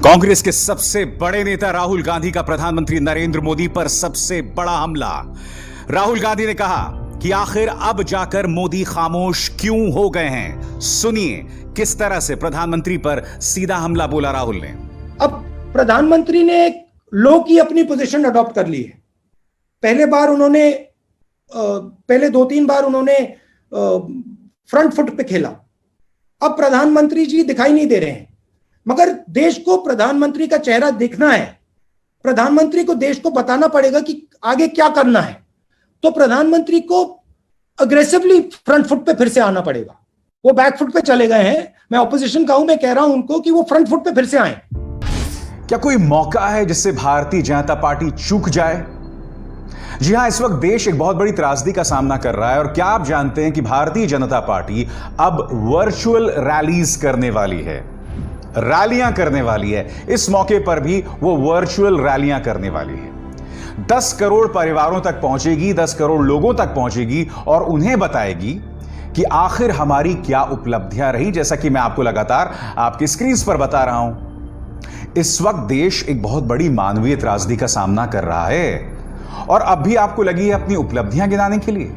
कांग्रेस के सबसे बड़े नेता राहुल गांधी का प्रधानमंत्री नरेंद्र मोदी पर सबसे बड़ा हमला। राहुल गांधी ने कहा कि आखिर अब जाकर मोदी खामोश क्यों हो गए हैं। सुनिए किस तरह से प्रधानमंत्री पर सीधा हमला बोला राहुल ने। अब प्रधानमंत्री ने लो की अपनी पोजीशन अडॉप्ट कर ली है। पहले 2-3 बार उन्होंने फ्रंट फुट पे खेला। अब प्रधानमंत्री जी दिखाई नहीं दे रहे हैं, मगर देश को प्रधानमंत्री का चेहरा दिखना है। प्रधानमंत्री को देश को बताना पड़ेगा कि आगे क्या करना है, तो प्रधानमंत्री को अग्रेसिवली फ्रंट फुट पे फिर से आना पड़ेगा। वो बैक फुट पे चले गए हैं। मैं ऑपोजिशन का हूं, मैं कह रहा हूं उनको कि वो फ्रंट फुट पे फिर से आए। क्या कोई मौका है जिससे भारतीय जनता पार्टी चूक जाए? जी हां, इस वक्त देश एक बहुत बड़ी त्रासदी का सामना कर रहा है। और क्या आप जानते हैं कि भारतीय जनता पार्टी अब वर्चुअल रैलीज करने वाली है, रैलियां करने वाली है। इस मौके पर भी वो वर्चुअल रैलियां करने वाली है। 10 करोड़ परिवारों तक पहुंचेगी, 10 करोड़ लोगों तक पहुंचेगी और उन्हें बताएगी कि आखिर हमारी क्या उपलब्धियां रही, जैसा कि मैं आपको लगातार आपकी स्क्रीन पर बता रहा हूं। इस वक्त देश एक बहुत बड़ी मानवीय त्रासदी का सामना कर रहा है और अब भी आपको लगी है अपनी उपलब्धियां गिनाने के लिए।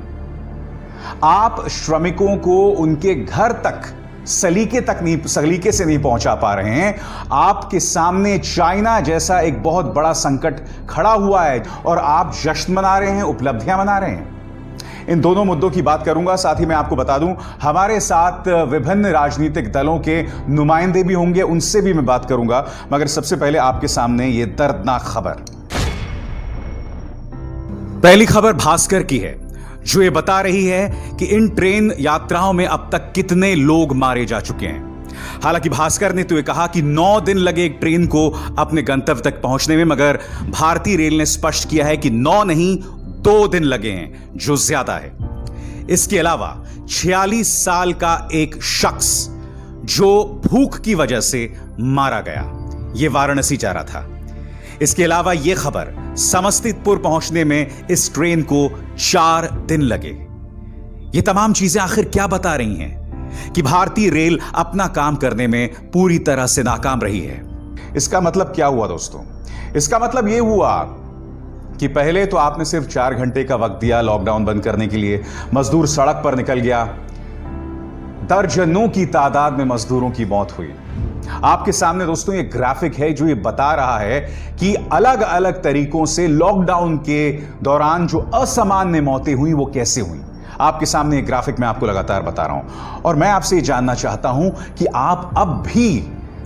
आप श्रमिकों को उनके घर तक सलीके से नहीं पहुंचा पा रहे हैं। आपके सामने चाइना जैसा एक बहुत बड़ा संकट खड़ा हुआ है और आप जश्न मना रहे हैं, उपलब्धियां मना रहे हैं। इन दोनों मुद्दों की बात करूंगा। साथ ही मैं आपको बता दूं, हमारे साथ विभिन्न राजनीतिक दलों के नुमाइंदे भी होंगे, उनसे भी मैं बात करूंगा। मगर सबसे पहले आपके सामने यह दर्दनाक खबर। पहली खबर भास्कर की है, जो ये बता रही है कि इन ट्रेन यात्राओं में अब तक कितने लोग मारे जा चुके हैं। हालांकि भास्कर ने तो ये कहा कि 9 दिन लगे एक ट्रेन को अपने गंतव्य तक पहुंचने में, मगर भारतीय रेल ने स्पष्ट किया है कि 9 नहीं 2 दिन लगे हैं, जो ज्यादा है। इसके अलावा 46 साल का एक शख्स जो भूख की वजह से मारा गया, यह वाराणसी जा रहा था। इसके अलावा यह खबर, समस्तीपुर पहुंचने में इस ट्रेन को 4 दिन लगे। ये तमाम चीजें आखिर क्या बता रही हैं कि भारतीय रेल अपना काम करने में पूरी तरह से नाकाम रही है। इसका मतलब क्या हुआ दोस्तों? इसका मतलब यह हुआ कि पहले तो आपने सिर्फ 4 घंटे का वक्त दिया लॉकडाउन बंद करने के लिए, मजदूर सड़क पर निकल गया, दर्जनों की तादाद में मजदूरों की मौत हुई। आपके सामने दोस्तों ये ग्राफिक है जो ये बता रहा है कि अलग अलग तरीकों से लॉकडाउन के दौरान जो असामान्य मौतें हुई वो कैसे हुई। आपके सामने ये ग्राफिक मैं आपको लगातार बता रहा हूं और मैं आपसे ये जानना चाहता हूं कि आप अब भी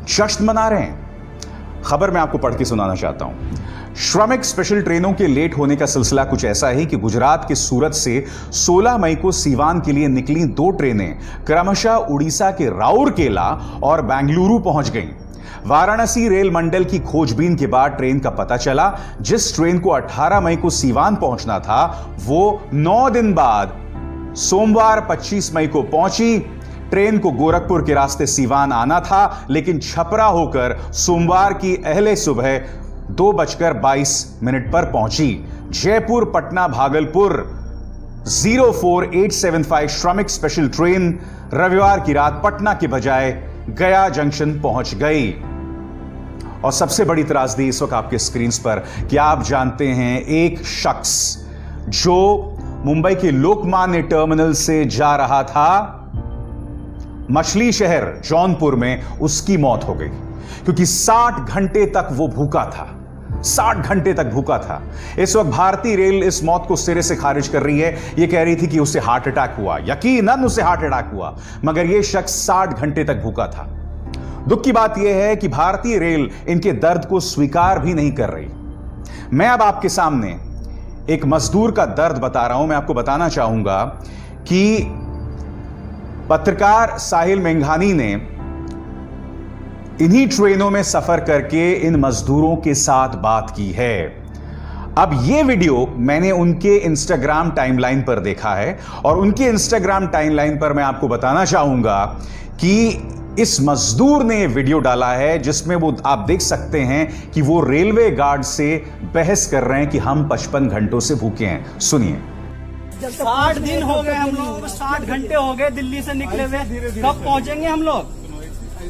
जश्न मना रहे हैं। खबर मैं आपको पढ़ के सुनाना चाहता हूं। श्रमिक स्पेशल ट्रेनों के लेट होने का सिलसिला कुछ ऐसा है कि गुजरात के सूरत से 16 मई को सीवान के लिए निकली 2 ट्रेनें क्रमशः उड़ीसा के राउरकेला और बेंगलुरु पहुंच गईं। वाराणसी रेल मंडल की खोजबीन के बाद ट्रेन का पता चला। जिस ट्रेन को 18 मई को सीवान पहुंचना था, वो 9 दिन बाद सोमवार 25 मई को पहुंची। ट्रेन को गोरखपुर के रास्ते सीवान आना था, लेकिन छपरा होकर सोमवार की अहले सुबह 2:22 पर पहुंची। जयपुर पटना भागलपुर 04875 श्रमिक स्पेशल ट्रेन रविवार की रात पटना के बजाय गया जंक्शन पहुंच गई। और सबसे बड़ी त्रासदी इस वक्त आपके स्क्रीन पर, क्या आप जानते हैं एक शख्स जो मुंबई के लोकमान्य टर्मिनल से जा रहा था मछली शहर जौनपुर में, उसकी मौत हो गई क्योंकि 60 घंटे तक वो भूखा था। 60 घंटे तक भूखा था। इस वक्त भारतीय रेल इस मौत को सिरे से खारिज कर रही है। ये कह रही थी कि उसे हार्ट अटैक हुआ, यकीनन उसे हार्ट अटैक हुआ, मगर यह शख्स 60 घंटे तक भूखा था। दुख की बात यह है कि भारतीय रेल इनके दर्द को स्वीकार भी नहीं कर रही। मैं अब आपके सामने एक मजदूर का दर्द बता रहा हूं। मैं आपको बताना चाहूंगा कि पत्रकार साहिल मेंघानी ने इन्हीं ट्रेनों में सफर करके इन मजदूरों के साथ बात की है। अब यह वीडियो मैंने उनके इंस्टाग्राम टाइमलाइन पर देखा है और उनके इंस्टाग्राम टाइमलाइन पर मैं आपको बताना चाहूंगा कि इस मजदूर ने वीडियो डाला है जिसमें वो आप देख सकते हैं कि वो रेलवे गार्ड से बहस कर रहे हैं कि हम 55 घंटों से भूखे हैं। सुनिए। 60 दिन हो गए हम लोग, 60 घंटे हो गए दिल्ली से निकले हुए, कब पहुंचेंगे हम लोग?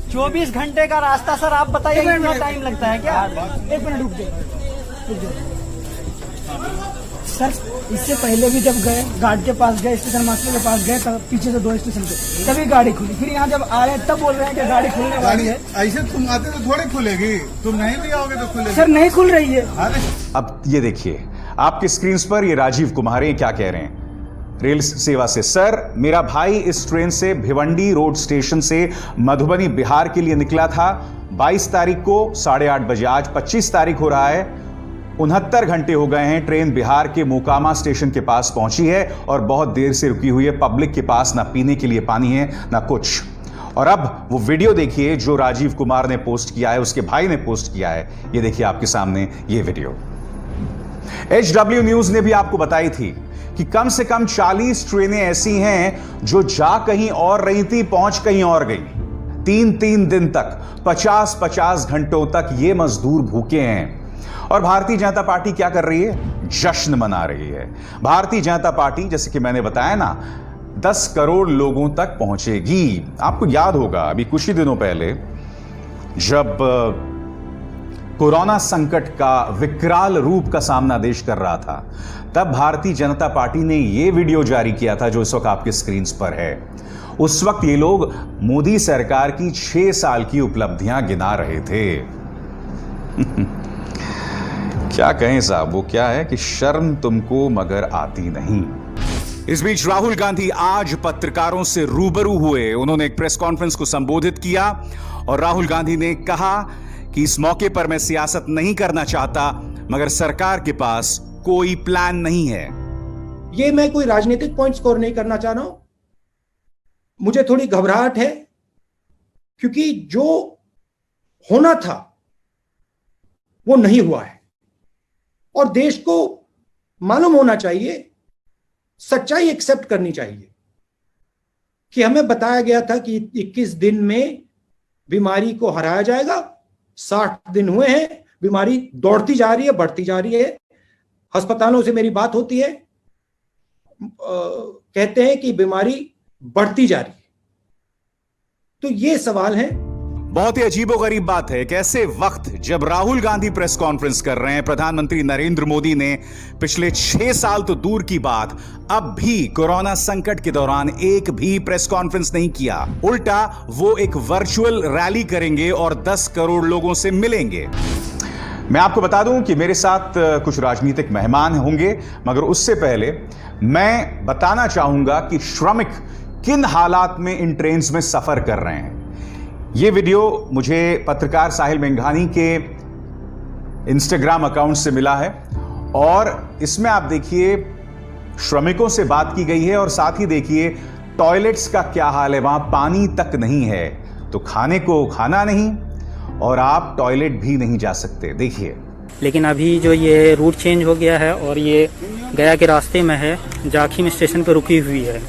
24 घंटे का रास्ता सर, आप बताइए कितना टाइम लगता है क्या? 1 मिनट रुक जाओ। सर इससे पहले भी जब गए गार्ड के पास गए, स्टेशन मास्टर के पास गए, तब पीछे से 2 स्टेशन पे तभी गाड़ी खुली। फिर यहाँ जब आए तब बोल रहे हैं कि गाड़ी खुलने वाली है। ऐसे तुम आते तो थोड़ी खुलेगी, तुम नहीं भी आओगे तो खुलेगी। सर नहीं खुल रही है। अब ये देखिए आपके स्क्रीन पर ये राजीव कुमार हैं, क्या कह रहे हैं रेल सेवा से। सर मेरा भाई इस ट्रेन से भिवंडी रोड स्टेशन से मधुबनी बिहार के लिए निकला था 22 तारीख को 8:30 बजे। आज 25 तारीख हो रहा है, 69 घंटे हो गए हैं। ट्रेन बिहार के मोकामा स्टेशन के पास पहुंची है और बहुत देर से रुकी हुई है। पब्लिक के पास ना पीने के लिए पानी है ना कुछ। और अब वो वीडियो देखिए जो राजीव कुमार ने पोस्ट किया है, उसके भाई ने पोस्ट किया है। ये देखिए आपके सामने ये वीडियो। HW न्यूज ने भी आपको बताई थी कि कम से कम 40 ट्रेनें ऐसी हैं जो जा कहीं और रही थी, पहुंच कहीं और गई। 3-3 दिन तक 50-50 घंटों तक ये मजदूर भूखे हैं। और भारतीय जनता पार्टी क्या कर रही है? जश्न मना रही है। भारतीय जनता पार्टी, जैसे कि मैंने बताया ना, 10 करोड़ लोगों तक पहुंचेगी। आपको याद होगा अभी कुछ ही दिनों पहले जब कोरोना संकट का विकराल रूप का सामना देश कर रहा था, तब भारतीय जनता पार्टी ने यह वीडियो जारी किया था जो इस वक्त आपके स्क्रीन पर है। उस वक्त ये लोग मोदी सरकार की 6 साल की उपलब्धियां गिना रहे थे। क्या कहें साहब, वो क्या है कि शर्म तुमको मगर आती नहीं। इस बीच राहुल गांधी आज पत्रकारों से रूबरू हुए। उन्होंने एक प्रेस कॉन्फ्रेंस को संबोधित किया और राहुल गांधी ने कहा कि इस मौके पर मैं सियासत नहीं करना चाहता, मगर सरकार के पास कोई प्लान नहीं है। ये मैं कोई राजनीतिक पॉइंट स्कोर नहीं करना चाह रहा हूं। मुझे थोड़ी घबराहट है क्योंकि जो होना था वो नहीं हुआ है और देश को मालूम होना चाहिए, सच्चाई एक्सेप्ट करनी चाहिए कि हमें बताया गया था कि 21 दिन में बीमारी को हराया जाएगा। 60 दिन हुए हैं, बीमारी दौड़ती जा रही है, बढ़ती जा रही है। अस्पतालों से मेरी बात होती है, कहते हैं कि बीमारी बढ़ती जा रही है। तो ये सवाल है। बहुत ही अजीबोगरीब बात है, कैसे वक्त जब राहुल गांधी प्रेस कॉन्फ्रेंस कर रहे हैं, प्रधानमंत्री नरेंद्र मोदी ने पिछले 6 साल तो दूर की बात, अब भी कोरोना संकट के दौरान एक भी प्रेस कॉन्फ्रेंस नहीं किया। उल्टा वो एक वर्चुअल रैली करेंगे और 10 करोड़ लोगों से मिलेंगे। मैं आपको बता दूं कि मेरे साथ कुछ राजनीतिक मेहमान होंगे, मगर उससे पहले मैं बताना चाहूंगा कि श्रमिक किन हालात में इन ट्रेन्स में सफर कर रहे हैं। यह वीडियो मुझे पत्रकार साहिल मेंघानी के इंस्टाग्राम अकाउंट से मिला है और इसमें आप देखिए श्रमिकों से बात की गई है और साथ ही देखिए टॉयलेट्स का क्या हाल है। वहां पानी तक नहीं है, तो खाने को खाना नहीं और आप टॉयलेट भी नहीं जा सकते। देखिए, लेकिन अभी जो ये रूट चेंज हो गया है और ये गया के रास्ते में है, जाखिम स्टेशन पर रुकी हुई है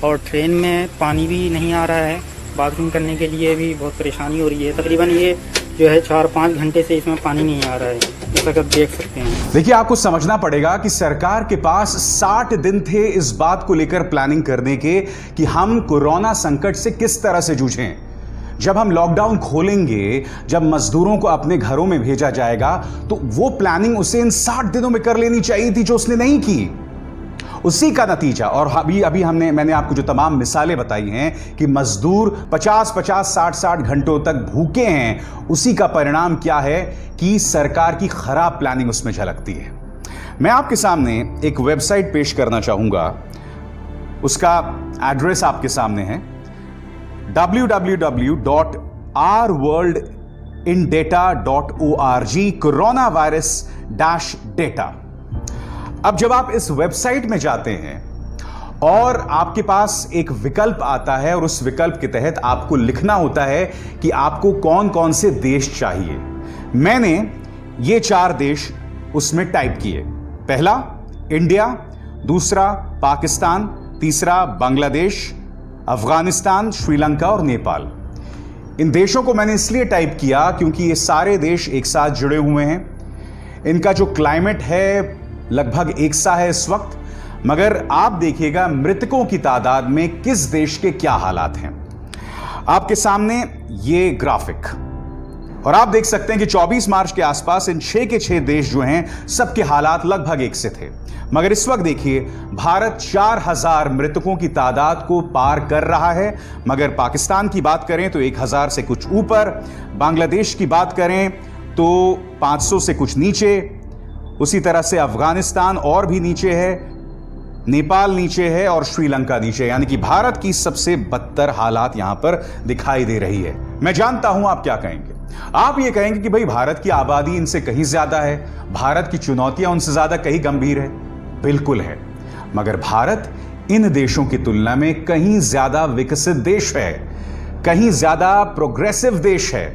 और ट्रेन में पानी भी नहीं आ रहा है। बाथरूम करने के लिए भी बहुत परेशानी हो रही है। तकरीबन ये जो है 4-5 घंटे से इसमें पानी नहीं आ रहा है, जैसा कि आप देख सकते हैं। देखिए, आपको समझना पड़ेगा कि सरकार के पास 60 दिन थे इस बात को लेकर प्लानिंग करने के कि हम कोरोना संकट से किस तरह से जूझें। जब हम लॉकडाउन खोलेंगे, जब मजदूरों को अपने घरों में भेजा जाएगा, तो वो प्लानिंग उसे इन 60 दिनों में कर लेनी चाहिए थी, जो उसने नहीं की। उसी का नतीजा, और अभी मैंने आपको जो तमाम मिसालें बताई हैं कि मजदूर 50-50, 60-60 घंटों तक भूखे हैं, उसी का परिणाम क्या है कि सरकार की खराब प्लानिंग उसमें झलकती है। मैं आपके सामने एक वेबसाइट पेश करना चाहूंगा, उसका एड्रेस आपके सामने है www.ourworldindata.org coronavirus-data। अब जब आप इस वेबसाइट में जाते हैं और आपके पास एक विकल्प आता है और उस विकल्प के तहत आपको लिखना होता है कि आपको कौन कौन से देश चाहिए। मैंने ये 4 देश उसमें टाइप किए। पहला इंडिया, दूसरा पाकिस्तान, तीसरा बांग्लादेश, अफगानिस्तान, श्रीलंका और नेपाल। इन देशों को मैंने इसलिए टाइप किया क्योंकि ये सारे देश एक साथ जुड़े हुए हैं। इनका जो क्लाइमेट है लगभग एक सा है इस वक्त, मगर आप देखिएगा मृतकों की तादाद में किस देश के क्या हालात हैं। आपके सामने ये ग्राफिक, और आप देख सकते हैं कि 24 मार्च के आसपास इन 6 के 6 देश जो हैं सबके हालात लगभग एक से थे। मगर इस वक्त देखिए भारत 4000 मृतकों की तादाद को पार कर रहा है। मगर पाकिस्तान की बात करें तो 1000 से कुछ ऊपर, बांग्लादेश की बात करें तो 500 से कुछ नीचे, उसी तरह से अफगानिस्तान और भी नीचे है, नेपाल नीचे है और श्रीलंका नीचे, यानी कि भारत की सबसे बदतर हालात यहां पर दिखाई दे रही है। मैं जानता हूं आप क्या कहेंगे, आप ये कहेंगे कि भाई भारत की आबादी इनसे कहीं ज्यादा है, भारत की चुनौतियां उनसे ज्यादा कहीं गंभीर है। बिल्कुल है, मगर भारत इन देशों की तुलना में कहीं ज्यादा विकसित देश है, कहीं ज्यादा प्रोग्रेसिव देश है।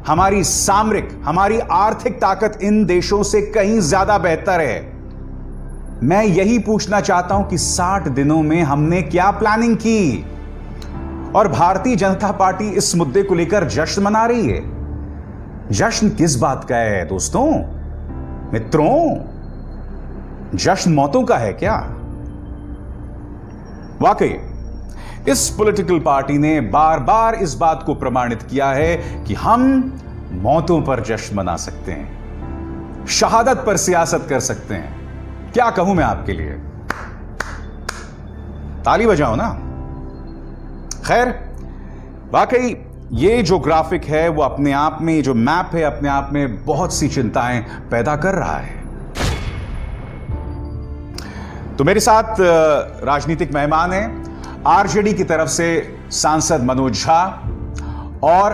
हमारी सामरिक, हमारी आर्थिक ताकत इन देशों से कहीं ज्यादा बेहतर है। मैं यही पूछना चाहता हूं कि 60 दिनों में हमने क्या प्लानिंग की, और भारतीय जनता पार्टी इस मुद्दे को लेकर जश्न मना रही है। जश्न किस बात का है दोस्तों, मित्रों? जश्न मौतों का है क्या? वाकई इस पॉलिटिकल पार्टी ने बार बार इस बात को प्रमाणित किया है कि हम मौतों पर जश्न मना सकते हैं, शहादत पर सियासत कर सकते हैं। क्या कहूं मैं आपके लिए, ताली बजाओ ना। खैर, वाकई ये जो ग्राफिक है वो अपने आप में, जो मैप है अपने आप में बहुत सी चिंताएं पैदा कर रहा है। तो मेरे साथ राजनीतिक मेहमान हैं, आरजेडी की तरफ से सांसद मनोज झा और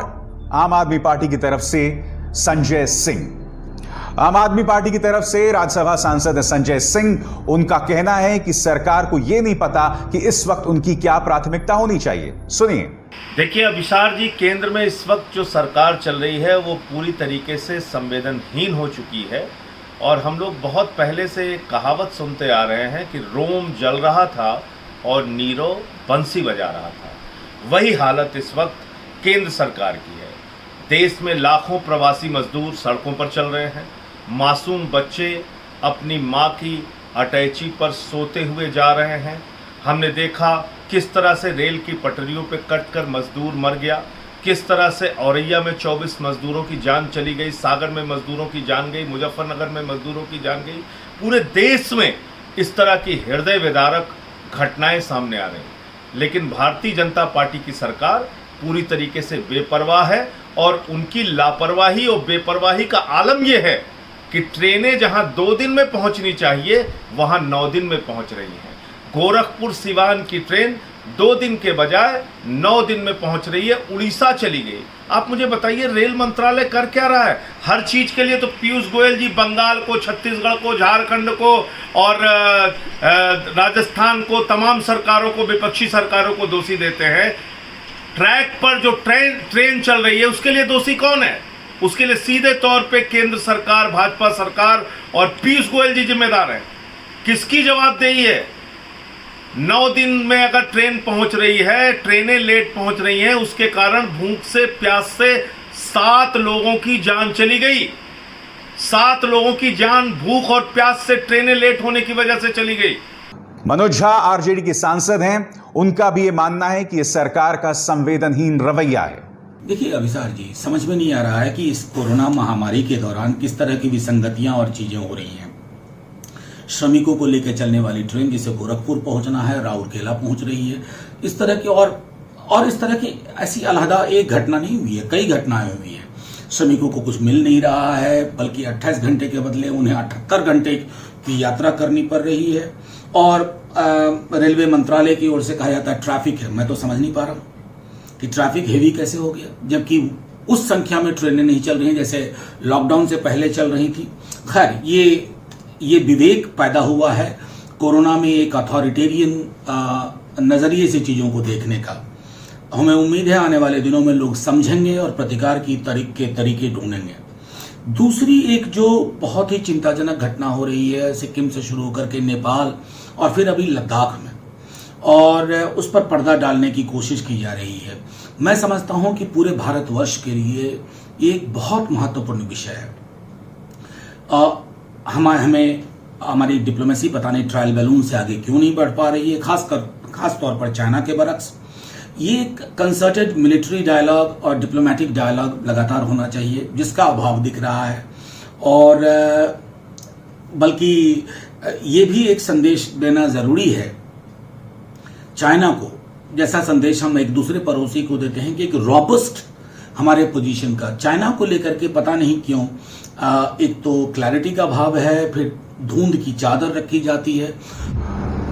आम आदमी पार्टी की तरफ से संजय सिंह। आम आदमी पार्टी की तरफ से राज्यसभा सांसद है संजय सिंह। उनका कहना है कि सरकार को यह नहीं पता कि इस वक्त उनकी क्या प्राथमिकता होनी चाहिए। सुनिए। देखिए अभिसार जी, केंद्र में इस वक्त जो सरकार चल रही है वो पूरी तरीके से संवेदनहीन हो चुकी है, और हम लोग बहुत पहले से कहावत सुनते आ रहे हैं कि रोम जल रहा था और नीरो बंसी बजा रहा था। वही हालत इस वक्त केंद्र सरकार की है। देश में लाखों प्रवासी मजदूर सड़कों पर चल रहे हैं, मासूम बच्चे अपनी माँ की अटैची पर सोते हुए जा रहे हैं। हमने देखा किस तरह से रेल की पटरियों पर कटकर मजदूर मर गया, किस तरह से औरैया में 24 मजदूरों की जान चली गई, सागर में मजदूरों की जान गई, मुजफ्फरनगर में मजदूरों की जान गई। पूरे देश में इस तरह की हृदय विदारक घटनाएं सामने आ रही हैं। लेकिन भारतीय जनता पार्टी की सरकार पूरी तरीके से बेपरवाह है, और उनकी लापरवाही और बेपरवाही का आलम यह है कि ट्रेनें जहां 2 दिन में पहुंचनी चाहिए वहां 9 दिन में पहुंच रही हैं। गोरखपुर सिवान की ट्रेन 2 दिन के बजाय 9 दिन में पहुंच रही है, उड़ीसा चली गई। आप मुझे बताइए रेल मंत्रालय कर क्या रहा है? हर चीज के लिए तो पीयूष गोयल जी बंगाल को, छत्तीसगढ़ को, झारखंड को और राजस्थान को, तमाम सरकारों को, विपक्षी सरकारों को दोषी देते हैं। ट्रैक पर जो ट्रेन चल रही है उसके लिए दोषी कौन है? उसके लिए सीधे तौर पे केंद्र सरकार, भाजपा सरकार और पीयूष गोयल जी जिम्मेदार हैं। किसकी जवाबदेही है? 9 दिन में अगर ट्रेन पहुंच रही है, ट्रेनें लेट पहुंच रही हैं, उसके कारण भूख से, प्यास से 7 लोगों की जान चली गई। 7 लोगों की जान भूख और प्यास से, ट्रेनें लेट होने की वजह से चली गई। मनोज झा आरजेडी के सांसद हैं, उनका भी यह मानना है कि यह सरकार का संवेदनहीन रवैया है। देखिए अभिसार जी, समझ में नहीं आ रहा है कि इस कोरोना महामारी के दौरान किस तरह की विसंगतियां और चीजें हो रही हैं। श्रमिकों को लेकर चलने वाली ट्रेन जिसे गोरखपुर पहुंचना है, राउरकेला पहुंच रही है। इस तरह की और इस तरह की ऐसी अलहदा एक घटना नहीं हुई है, कई घटनाएं हुई हैं। श्रमिकों को कुछ मिल नहीं रहा है, बल्कि 28 घंटे के बदले उन्हें 78 घंटे की यात्रा करनी पड़ रही है। और रेलवे मंत्रालय की ओर से कहा जाता है ट्रैफिक है। मैं तो समझ नहीं पा रहा कि ट्रैफिक हेवी कैसे हो गया, जबकि उस संख्या में ट्रेनें नहीं चल रही हैं जैसे लॉकडाउन से पहले चल रही थी। खैर, ये विवेक पैदा हुआ है कोरोना में एक अथॉरिटेरियन नजरिए से चीजों को देखने का। हमें उम्मीद है आने वाले दिनों में लोग समझेंगे और प्रतिकार की तरीके ढूंढेंगे। दूसरी एक जो बहुत ही चिंताजनक घटना हो रही है, सिक्किम से शुरू होकर के नेपाल और फिर अभी लद्दाख में, और उस पर पर्दा डालने की कोशिश की जा रही है। मैं समझता हूं कि पूरे भारतवर्ष के लिए एक बहुत महत्वपूर्ण विषय है। हमें हमारी डिप्लोमेसी पता नहीं ट्रायल बैलून से आगे क्यों नहीं बढ़ पा रही है, खास तौर पर चाइना के बरक्स। ये कंसर्टेड मिलिट्री डायलॉग और डिप्लोमेटिक डायलॉग लगातार होना चाहिए, जिसका अभाव दिख रहा है। और बल्कि ये भी एक संदेश देना जरूरी है चाइना को, जैसा संदेश हम एक दूसरे पड़ोसी को देते हैं कि एक रॉबस्ट हमारे पोजीशन का चाइना को लेकर के पता नहीं क्यों एक तो क्लैरिटी का अभाव है, फिर धुंध की चादर रखी जाती है।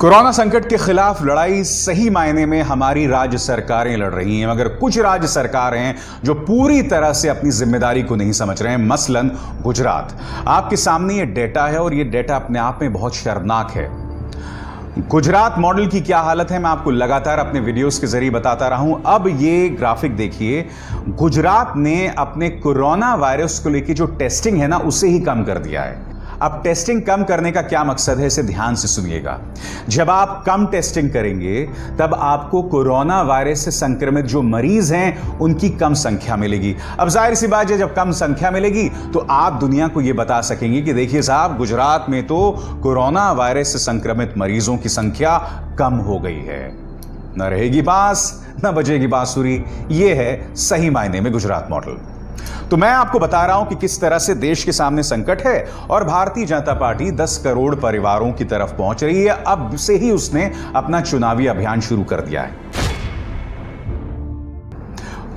कोरोना संकट के खिलाफ लड़ाई सही मायने में हमारी राज्य सरकारें लड़ रही हैं, मगर कुछ राज्य सरकारें हैं जो पूरी तरह से अपनी जिम्मेदारी को नहीं समझ रहे हैं। मसलन गुजरात। आपके सामने ये डेटा है और ये डेटा अपने आप में बहुत शर्मनाक है। गुजरात मॉडल की क्या हालत है मैं आपको लगातार अपने वीडियोस के जरिए बताता रहा हूं। अब ये ग्राफिक देखिए, गुजरात ने अपने कोरोना वायरस को लेकर जो टेस्टिंग है ना, उसे ही कम कर दिया है। अब टेस्टिंग कम करने का क्या मकसद है, इसे ध्यान से सुनिएगा। जब आप कम टेस्टिंग करेंगे तब आपको कोरोना वायरस से संक्रमित जो मरीज हैं उनकी कम संख्या मिलेगी। अब जाहिर सी बात है, जब कम संख्या मिलेगी तो आप दुनिया को यह बता सकेंगे कि देखिए साहब, गुजरात में तो कोरोना वायरस से संक्रमित मरीजों की संख्या कम हो गई है। न रहेगी बांस न बजेगी बांसुरी, यह है सही मायने में गुजरात मॉडल। तो मैं आपको बता रहा हूं कि किस तरह से देश के सामने संकट है और भारतीय जनता पार्टी 10 करोड़ परिवारों की तरफ पहुंच रही है। अब से ही उसने अपना चुनावी अभियान शुरू कर दिया है।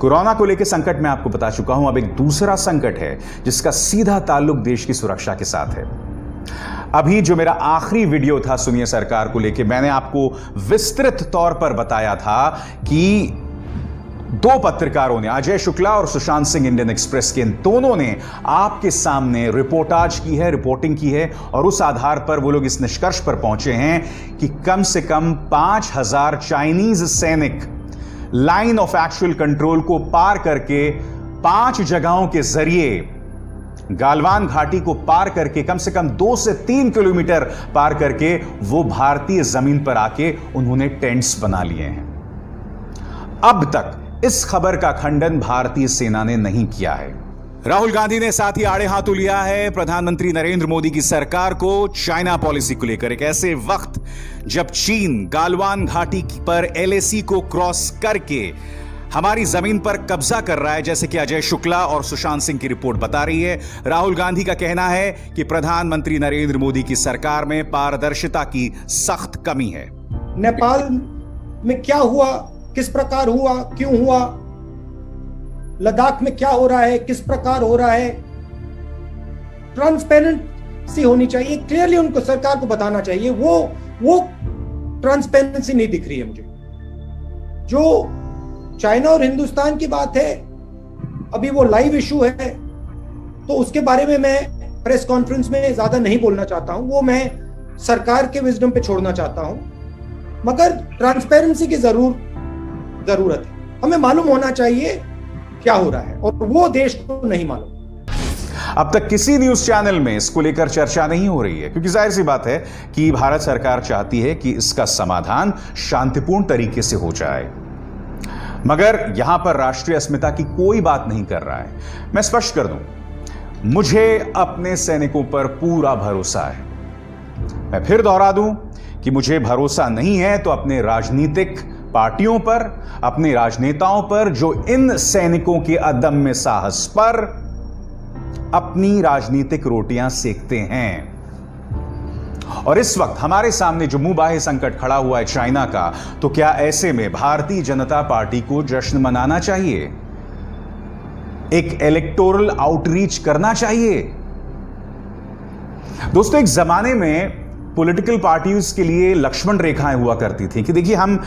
कोरोना को लेकर संकट मैं आपको बता चुका हूं। अब एक दूसरा संकट है जिसका सीधा ताल्लुक देश की सुरक्षा के साथ है। अभी जो मेरा आखिरी वीडियो था सुनिए सरकार को लेकर, मैंने आपको विस्तृत तौर पर बताया था कि दो पत्रकारों ने, अजय शुक्ला और सुशांत सिंह इंडियन एक्सप्रेस के, इन दोनों ने आपके सामने रिपोर्टाज की है, रिपोर्टिंग की है और उस आधार पर वो लोग इस निष्कर्ष पर पहुंचे हैं कि कम से कम 5000 चाइनीज सैनिक लाइन ऑफ एक्चुअल कंट्रोल को पार करके 5 जगहों के जरिए गालवान घाटी को पार करके कम से कम 2 से 3 किलोमीटर पार करके वो भारतीय जमीन पर आके उन्होंने टेंट्स बना लिए हैं। अब तक इस खबर का खंडन भारतीय सेना ने नहीं किया है। राहुल गांधी ने साथ ही आड़े हाथों लिया है प्रधानमंत्री नरेंद्र मोदी की सरकार को चाइना पॉलिसी को लेकर, एक ऐसे वक्त जब चीन गालवान घाटी पर LAC को क्रॉस करके हमारी जमीन पर कब्जा कर रहा है, जैसे कि अजय शुक्ला और सुशांत सिंह की रिपोर्ट बता रही है। राहुल गांधी का कहना है कि प्रधानमंत्री नरेंद्र मोदी की सरकार में पारदर्शिता की सख्त कमी है। नेपाल में क्या हुआ, किस प्रकार हुआ, क्यों हुआ, लद्दाख में क्या हो रहा है, किस प्रकार हो रहा है, ट्रांसपेरेंसी होनी चाहिए। क्लियरली उनको, सरकार को बताना चाहिए। वो ट्रांसपेरेंसी नहीं दिख रही है मुझे। जो चाइना और हिंदुस्तान की बात है, अभी वो लाइव इशू है, तो उसके बारे में मैं प्रेस कॉन्फ्रेंस में ज्यादा नहीं बोलना चाहता हूं। वो मैं सरकार के विजडम पे छोड़ना चाहता हूं, मगर ट्रांसपेरेंसी की जरूरत है। हमें मालूम होना चाहिए क्या हो रहा है और वो देश को नहीं मालूम। अब तक किसी न्यूज चैनल में इसको लेकर चर्चा नहीं हो रही है, क्योंकि जाहिर सी बात है कि भारत सरकार चाहती है कि इसका समाधान शांतिपूर्ण तरीके से हो जाए, मगर यहां पर राष्ट्रीय अस्मिता की कोई बात नहीं कर रहा है। मैं स्पष्ट कर दूं, मुझे अपने सैनिकों पर पूरा भरोसा है। मैं फिर दोहरा दूं कि मुझे भरोसा नहीं है तो अपने राजनीतिक पार्टियों पर, अपने राजनेताओं पर, जो इन सैनिकों के अदम्य साहस पर अपनी राजनीतिक रोटियां सेकते हैं। और इस वक्त हमारे सामने जो मुंहबाहे संकट खड़ा हुआ है चाइना का, तो क्या ऐसे में भारतीय जनता पार्टी को जश्न मनाना चाहिए, एक इलेक्टोरल आउटरीच करना चाहिए? दोस्तों, एक जमाने में पॉलिटिकल पार्टीज के लिए लक्ष्मण रेखाएं हुआ करती थी कि देखिए हम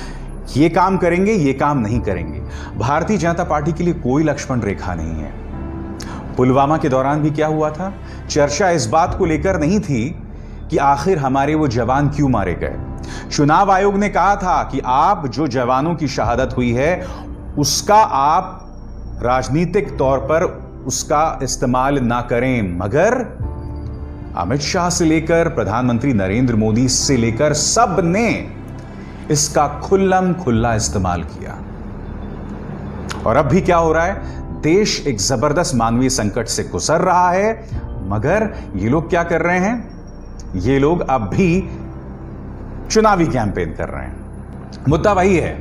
ये काम करेंगे, ये काम नहीं करेंगे। भारतीय जनता पार्टी के लिए कोई लक्ष्मण रेखा नहीं है। पुलवामा के दौरान भी क्या हुआ था? चर्चा इस बात को लेकर नहीं थी कि आखिर हमारे वो जवान क्यों मारे गए। चुनाव आयोग ने कहा था कि आप जो जवानों की शहादत हुई है उसका आप राजनीतिक तौर पर उसका इस्तेमाल ना करें, मगर अमित शाह से लेकर प्रधानमंत्री नरेंद्र मोदी से लेकर सब ने इसका खुल्लम खुल्ला इस्तेमाल किया। और अब भी क्या हो रहा है? देश एक जबरदस्त मानवीय संकट से गुजर रहा है, मगर ये लोग क्या कर रहे हैं? ये लोग अब भी चुनावी कैंपेन कर रहे हैं। मुद्दा वही है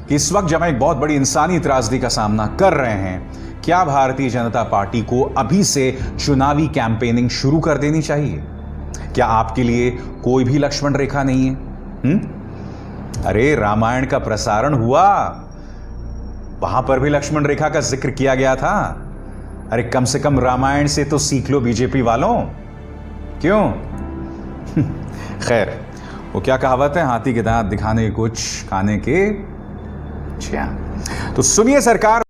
कि इस वक्त जब हम एक बहुत बड़ी इंसानी त्रासदी का सामना कर रहे हैं, क्या भारतीय जनता पार्टी को अभी से चुनावी कैंपेनिंग शुरू कर देनी चाहिए? क्या आपके लिए कोई भी लक्ष्मण रेखा नहीं है? अरे रामायण का प्रसारण हुआ, वहां पर भी लक्ष्मण रेखा का जिक्र किया गया था। अरे कम से कम रामायण से तो सीख लो बीजेपी वालों, क्यों? खैर, वो क्या कहावत है, हाथी के दांत दिखाने के कुछ, खाने के। तो सुनिए सरकार